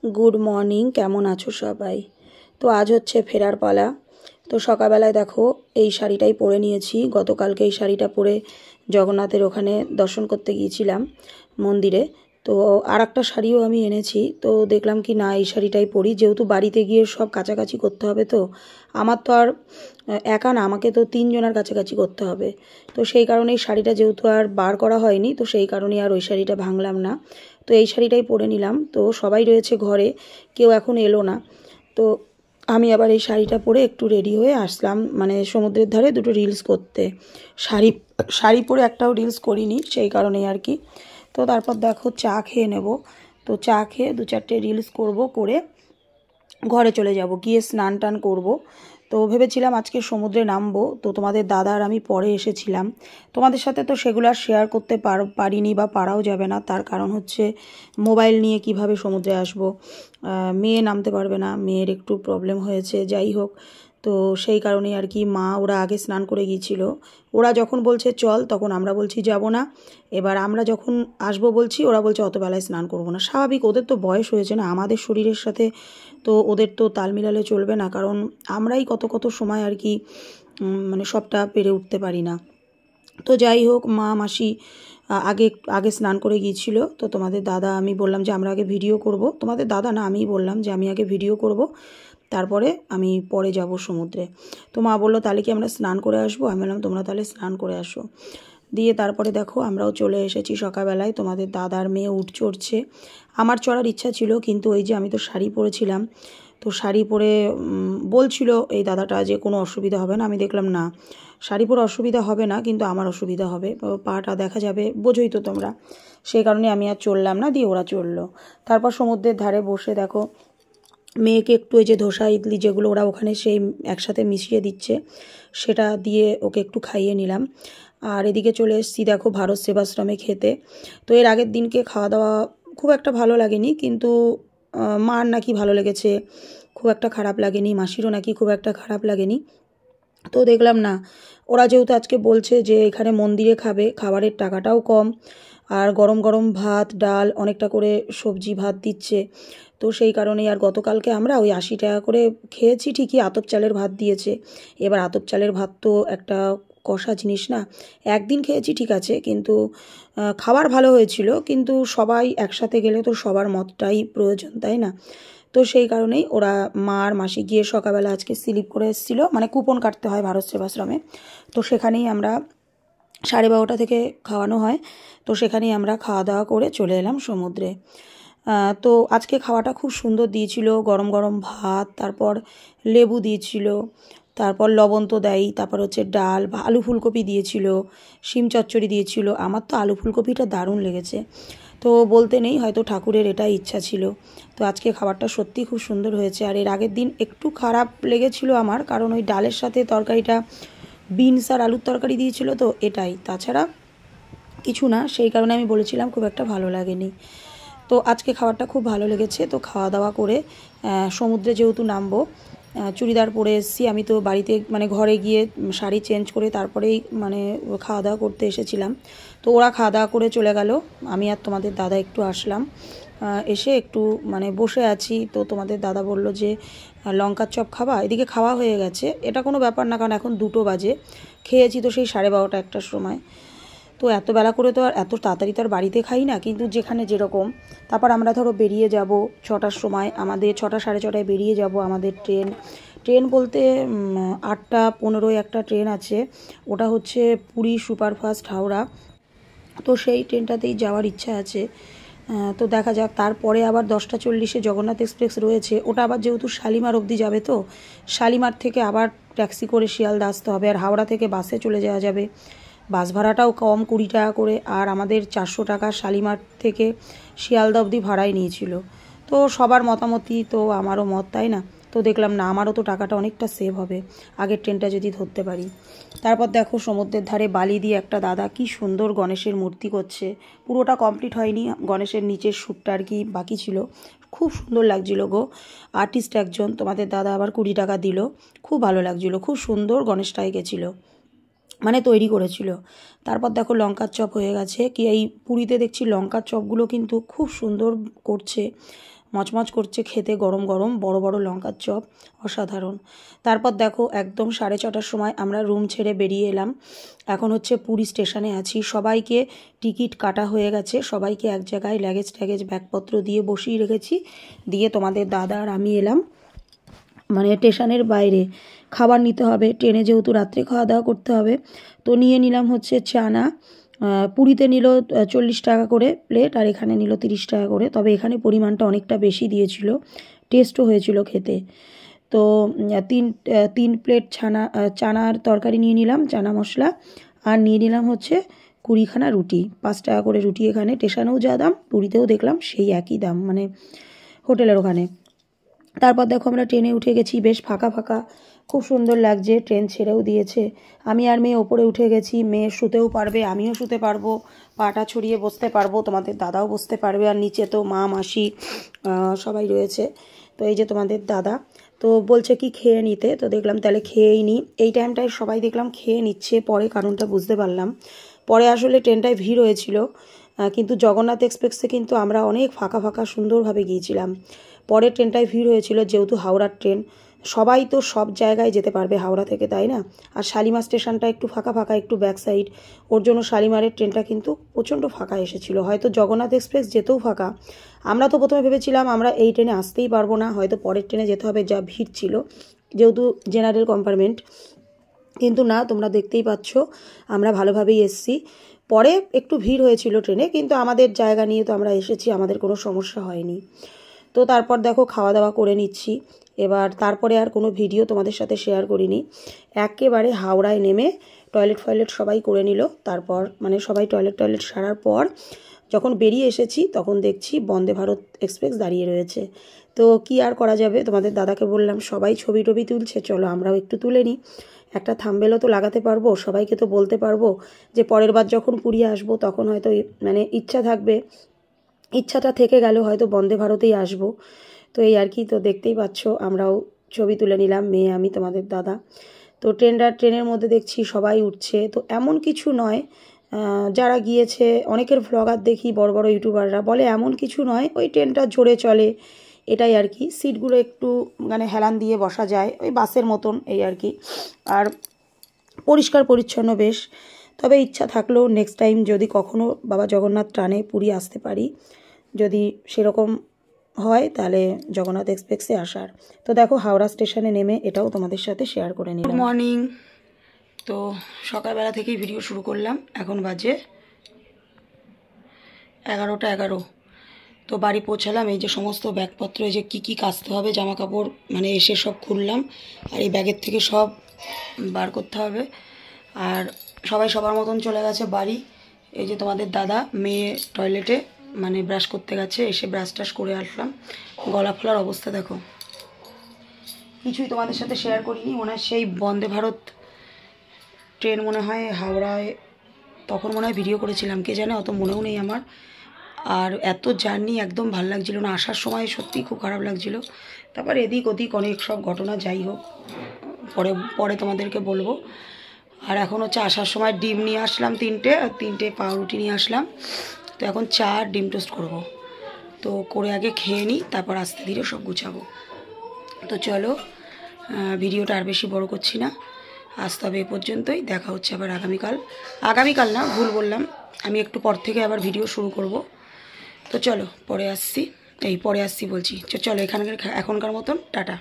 Good morning केमन आछो सबाई। तो आज होच्छे फेरार पाला। तो सकालबेलाय देखो এই শাড়িটাই পরে নিয়েছি। গতকালকে এই শাড়িটা পরে জগন্নাথের ওখানে দর্শন করতে গিয়েছিলাম মন্দিরে। তো আরেকটা শাড়িও আমি এনেছি। তো দেখলাম কি না এই শাড়িটাই পরি, যেহেতু বাড়িতে গিয়ে সব কাচাকাচি করতে হবে। তো আমার তো আর একা না, আমাকে তো তিনজনের কাছাকাছি করতে হবে। তো সেই কারণে এই শাড়িটা যেহেতু আর বার করা হয়নি, তো সেই কারণেই আর ওই শাড়িটা ভাঙলাম না। তো এই শাড়িটাই পরে নিলাম। তো সবাই রয়েছে ঘরে, কেউ এখন এলো না। তো আমি আবার এই শাড়িটা পরে একটু রেডি হয়ে আসলাম, মানে সমুদ্রের ধারে দুটো রিলস করতে। শাড়ি শাড়ি পরে একটাও রিলস করিনি, সেই কারণেই আর কি। তো তারপর দেখো চা খেয়ে নেব। তো চা খেয়ে দু চারটে রিলস করব, করে ঘরে চলে যাব, গিয়ে স্নান টান করব। তো ভেবেছিলাম আজকে সমুদ্রে নামবো। তো তোমাদের দাদা আর আমি পরে এসেছিলাম, তোমাদের সাথে তো সেগুলো আর শেয়ার করতে পারিনি বা পারাও যাবে না। তার কারণ হচ্ছে মোবাইল নিয়ে কিভাবে সমুদ্রে আসব, মেয়ে নামতে পারবে না, মেয়ের একটু প্রবলেম হয়েছে। যাই হোক, তো সেই কারণেই আর কি মা ওরা আগে স্নান করে গিয়েছিল। ওরা যখন বলছে চল, তখন আমরা বলছি যাব না। এবার আমরা যখন আসবো বলছি, ওরা বলছে অত বেলায় স্নান করবো না। স্বাভাবিক, ওদের তো বয়স হয়েছে না, আমাদের শরীরের সাথে তো ওদের তো তাল মিলালে চলবে না। কারণ আমরাই কত কত সময় আর কি মানে সবটা পেরে উঠতে পারি না। তো যাই হোক, মা মাসি আগে আগে স্নান করে গিয়েছিল। তো তোমাদের দাদা, আমি বললাম যে আমরা আগে ভিডিও করব। তোমাদের দাদা না, আমিই বললাম যে আমি আগে ভিডিও করব, তারপরে আমি পরে যাব সমুদ্রে। তো মা বললো তাহলে কি আমরা স্নান করে আসবো? আমি বললাম তোমরা তাহলে স্নান করে আসো। দিয়ে তারপরে দেখো আমরাও চলে এসেছি সকালবেলায়। তোমাদের দাদার মেয়ে উঠ চড়ছে। আমার চড়ার ইচ্ছা ছিল, কিন্তু ওই যে আমি তো শাড়ি পরেছিলাম, তো শাড়ি পরে বলছিল এই দাদাটা যে কোনো অসুবিধা হবে না। আমি দেখলাম না, শাড়ি পরে অসুবিধা হবে না, কিন্তু আমার অসুবিধা হবে, পাটা দেখা যাবে, বোঝোই তো তোমরা। সেই কারণে আমি আর চললাম না, দিয়ে ওরা চললো। তারপর সমুদ্রের ধারে বসে দেখো মেয়েকে একটু ওই যে ধোসা ইডলি যেগুলো ওরা ওখানে সেই একসাথে মিশিয়ে দিচ্ছে, সেটা দিয়ে ওকে একটু খাইয়ে নিলাম। আর এদিকে চলে এসেছি দেখো ভারত সেবাশ্রমে খেতে। তো এর আগের দিনকে খাওয়া দাওয়া খুব একটা ভালো লাগেনি, কিন্তু মার নাকি ভালো লেগেছে, খুব একটা খারাপ লাগেনি, মাসিরও নাকি খুব একটা খারাপ লাগেনি। তো দেখলাম না, ওরা যেহেতু আজকে বলছে যে এখানে মন্দিরে খাবে, খাবারের টাকাটাও কম, আর গরম গরম ভাত ডাল অনেকটা করে সবজি ভাত দিচ্ছে। তো সেই কারণেই আর গতকালকে আমরা ওই 80 টাকা করে খেয়েছি, ঠিকই আতপ চালের ভাত দিয়েছে। এবার আতপ চালের ভাত তো একটা কষা জিনিস না, একদিন খেয়েছি ঠিক আছে, কিন্তু খাবার ভালো হয়েছিল, কিন্তু সবাই একসাথে গেলে তো সবার মতটাই প্রয়োজন, তাই না? তো সেই কারণেই ওরা মা আর মাসি গিয়ে সকালবেলা আজকে স্লিপ করে এসেছিলো, মানে কুপন কাটতে হয় ভারত সেবাশ্রমে। তো সেখানেই আমরা 12:30 থেকে খাওয়ানো হয়। তো সেখানেই আমরা খাওয়া দাওয়া করে চলে এলাম সমুদ্রে। তো আজকে খাওয়াটা খুব সুন্দর দিয়েছিল, গরম গরম ভাত, তারপর লেবু দিয়েছিল, তারপর লবণ তো দেয়, তারপর হচ্ছে ডাল, আলু ফুলকপি দিয়েছিল, শিম চচ্চড়ি দিয়েছিল। আমার তো আলু ফুলকপিটা দারুণ লেগেছে। তো বলতে নেই, হয়তো ঠাকুরের এটাই ইচ্ছা ছিল। তো আজকে খাবারটা সত্যি খুব সুন্দর হয়েছে। আর এর আগের দিন একটু খারাপ লেগেছিল আমার, কারণ ওই ডালের সাথে তরকারিটা বিনস আর আলুর তরকারি দিয়েছিল, তো এটাই, তাছাড়া কিছু না। সেই কারণে আমি বলেছিলাম খুব একটা ভালো লাগেনি। তো আজকে খাবারটা খুব ভালো লেগেছে। তো খাওয়া দাওয়া করে সমুদ্রে যেহেতু নামবো, চুড়িদার পরে এসেছি। আমি তো বাড়িতে মানে ঘরে গিয়ে শাড়ি চেঞ্জ করে তারপরেই মানে খাওয়া দাওয়া করতে এসেছিলাম। তো ওরা খাওয়া দাওয়া করে চলে গেল, আমি আর তোমাদের দাদা একটু আসলাম, এসে একটু মানে বসে আছি। তো তোমাদের দাদা বলল যে লঙ্কার চপ খাবা? এদিকে খাওয়া হয়ে গেছে, এটা কোনো ব্যাপার না, কারণ এখন 2টো বাজে, খেয়েছি তো সেই 12:30 1টার সময়। তো এত বেলা করে তো আর এত তাড়াতাড়ি তো আর বাড়িতে খাই না, কিন্তু যেখানে যেরকম। তারপর আমরা ধরো বেরিয়ে যাব 6টার সময়, আমাদের 6টা 6:30 বেরিয়ে যাব। আমাদের ট্রেন বলতে 8টা 15 একটা ট্রেন আছে, ওটা হচ্ছে পুরী সুপারফাস্ট হাওড়া। তো সেই ট্রেনটাতেই যাওয়ার ইচ্ছা আছে। তো দেখা যাক। তারপরে আবার 10টা 40-এ জগন্নাথ এক্সপ্রেস রয়েছে, ওটা আবার যেহেতু শালিমার অবধি যাবে, তো শালিমার থেকে আবার ট্যাক্সি করে শিয়ালদা আসতে হবে, আর হাওড়া থেকে বাসে চলে যাওয়া যাবে। বাস ভাড়াটাও কম, 20 টাকা করে, আর আমাদের 400 টাকা শালিমার থেকে শিয়ালদা অবধি ভাড়ায় নিয়েছিল। তো সবার মতামতই তো আমারও মত, তাই না? তো দেখলাম না, আমারও তো টাকাটা অনেকটা সেভ হবে আগের ট্রেনটা যদি ধরতে পারি। তারপর দেখো সমুদ্রের ধারে বালি দিয়ে একটা দাদা কি সুন্দর গণেশের মূর্তি করছে। পুরোটা কমপ্লিট হয়নি, গণেশের নিচের শ্যুটটা আর কি বাকি ছিল। খুব সুন্দর লাগছিল গো। আর্টিস্ট একজন, তোমাদের দাদা আবার 20 টাকা দিল। খুব ভালো লাগছিল, খুব সুন্দর গণেশটাই গেছিলো, মানে তৈরি করেছিল। তারপর দেখো লঙ্কার চপ হয়ে গেছে। কি এই পুরীতে দেখছি লঙ্কার চপগুলো কিন্তু খুব সুন্দর করছে, মচমচ করছে খেতে, গরম গরম বড় বড় লঙ্কার চপ, অসাধারণ। তারপর দেখো একদম 6:30টার সময় আমরা রুম ছেড়ে বেরিয়ে এলাম। এখন হচ্ছে পুরী স্টেশনে আছি। সবাইকে টিকিট কাটা হয়ে গেছে, সবাইকে এক জায়গায় লাগেজ ট্যাগেজ ব্যাগপত্র দিয়ে বসিয়ে রেখেছি। দিয়ে তোমাদের দাদা আর আমি এলাম মানে স্টেশনের বাইরে। খাবার নিতে হবে, ট্রেনে যেহেতু রাত্রে খাওয়া দাওয়া করতে হবে। তো নিয়ে নিলাম হচ্ছে চানা। পুরীতে নিল 40 টাকা করে প্লেট, আর এখানে নিল 30 টাকা করে। তবে এখানে পরিমাণটা অনেকটা বেশি দিয়েছিল, টেস্টও হয়েছিল খেতে। তো তিন প্লেট চানার তরকারি নিয়ে নিলাম, চানা মশলা। আর নিয়ে নিলাম হচ্ছে 20খানা রুটি। 5 টাকা করে রুটি এখানে। স্টেশনেও যা দাম, পুরীতেও দেখলাম সেই একই দাম, মানে হোটেলের ওখানে। তারপর দেখো আমরা ট্রেনে উঠে গেছি, বেশ ফাঁকা ফাঁকা, খুব সুন্দর লাগছে। ট্রেন ছেড়েও দিয়েছে। আমি আর মেয়ে ওপরে উঠে গেছি। মেয়ে শুতেও পারবে, আমিও শুতে পারবো, পাটা ছড়িয়ে বসতে পারবো, তোমাদের দাদাও বসতে পারবে। আর নিচে তো মা মাসি সবাই রয়েছে। তো এই যে তোমাদের দাদা তো বলছে কি খেয়ে নিতে, তো দেখলাম তাহলে খেয়েই নিই। এই টাইমটায় সবাই দেখলাম খেয়ে নিচ্ছে, পরে কারণটা বুঝতে পারলাম। পরে আসলে ট্রেনটায় ভিড় হয়েছিল, কিন্তু জগন্নাথ এক্সপ্রেসে কিন্তু আমরা অনেক ফাঁকা ফাঁকা সুন্দরভাবে গিয়েছিলাম। পরের ট্রেনটায় ভিড় হয়েছিল, যেহেতু হাওড়ার ট্রেন, সবাই তো সব জায়গায় যেতে পারবে হাওড়া থেকে, তাই না? আর শালিমার স্টেশনটা একটু ফাঁকা ফাঁকা, একটু ব্যাক সাইড, ওর জন্য শালিমারের ট্রেনটা কিন্তু প্রচণ্ড ফাঁকা এসেছিলো। হয়তো জগন্নাথ এক্সপ্রেস যেতেও ফাঁকা। আমরা তো প্রথমে ভেবেছিলাম আমরা এই ট্রেনে আসতেই পারবো না, হয়তো পরের ট্রেনে যেতে হবে, যা ভিড় ছিল, যেহেতু জেনারেল কম্পার্টমেন্ট। কিন্তু না, তোমরা দেখতেই পাচ্ছ আমরা ভালোভাবেই এসেছি। পরে একটু ভিড় হয়েছিল ট্রেনে, কিন্তু আমাদের জায়গা নিয়ে তো আমরা এসেছি, আমাদের কোনো সমস্যা হয়নি। তো তারপর দেখো খাওয়া দাওয়া করে নিচ্ছি এবার। তারপরে আর কোনো ভিডিও তোমাদের সাথে শেয়ার করিনি। একেবারে হাওড়ায় নেমে টয়লেট সবাই করে নিল। তারপর মানে সবাই টয়লেট সারার পর যখন বেরিয়ে এসেছি, তখন দেখছি বন্দে ভারত এক্সপ্রেস দাঁড়িয়ে রয়েছে। তো কি আর করা যাবে, তোমাদের দাদাকে বললাম সবাই ছবি টবি তুলছে, চলো আমরাও একটু তুলে নিই। একটা থাম্বনেলও তো লাগাতে পারবো, সবাইকে তো বলতে পারবো যে পরের বার যখন পুরী আসবো তখন হয়তো মানে ইচ্ছা থাকবে, ইচ্ছাটা থেকে গেল হয়তো বন্দে ভারতেই আসবো। তো এই আর কি। তো দেখতেই পাচ্ছ আমরাও ছবি তুলে নিলাম, মেয়ে আমি তোমাদের দাদা। তো ট্রেনের মধ্যে দেখছি সবাই উঠছে। তো এমন কিছু নয়, যারা গিয়েছে অনেকের ভ্লগার দেখি, বড় বড় ইউটিউবাররা বলে এমন কিছু নয়, ওই ট্রেনটা জোরে চলে, এটাই আর কি। সিটগুলো একটু মানে হেলান দিয়ে বসা যায়, ওই বাসের মতন, এই আর কি। আর পরিষ্কার পরিচ্ছন্ন বেশ। তবে ইচ্ছা থাকলেও নেক্সট টাইম যদি কখনও বাবা জগন্নাথ টানে পুরী আসতে পারি, যদি সেরকম হয় তাহলে জগন্নাথ এক্সপ্রেসে আসার। তো দেখো হাওড়া স্টেশনে নেমে এটাও তোমাদের সাথে শেয়ার করে নিলাম। Good morning. তো সকালবেলা থেকেই ভিডিও শুরু করলাম, এখন বাজে 11টা 11। তো বাড়ি পৌঁছালাম। এই যে সমস্ত ব্যাগপত্র, এই যে কী কাচতে হবে, জামা কাপড় মানে এসে সব খুললাম, আর এই ব্যাগের থেকে সব বার করতে হবে। আর সবাই সবার মতন চলে গেছে বাড়ি। এই যে তোমাদের দাদা, মেয়ে টয়লেটে মানে ব্রাশ করতে গেছে, এসে ব্রাশ টাশ করে আসলাম। গলা ফোলার অবস্থা দেখো। কিছুই তোমাদের সাথে শেয়ার করিনি, মনে হয় সেই বন্দে ভারত ট্রেন মনে হয় হাওড়ায়, তখন মনে হয় ভিডিও করেছিলাম, কে জানে, অত মনেও নেই আমার। আর এত জার্নি একদম ভালো লাগছিল না, আসার সময় সত্যিই খুব খারাপ লাগছিল। তারপর এদিক ওদিক অনেক সব ঘটনা, যাই হোক পরে তোমাদেরকে বলবো। আর এখন হচ্ছে আসার সময় ডিম নিয়ে আসলাম 3টে, আর 3টে পাউরুটি নিয়ে আসলাম। তো এখন চা আর ডিম টোস্ট করবো। তো করে আগে খেয়ে নিই, তারপর আস্তে ধীরে সব গুছাবো। তো চলো, ভিডিওটা আর বেশি বড় করছি না, আজ তবে এ পর্যন্তই। দেখা হচ্ছে আবার আগামীকাল না, ভুল বললাম, আমি একটু পর থেকে আবার ভিডিও শুরু করব। তো চলো পরে আসছি বলছি। চলো এখানকার এখনকার মতন টাটা।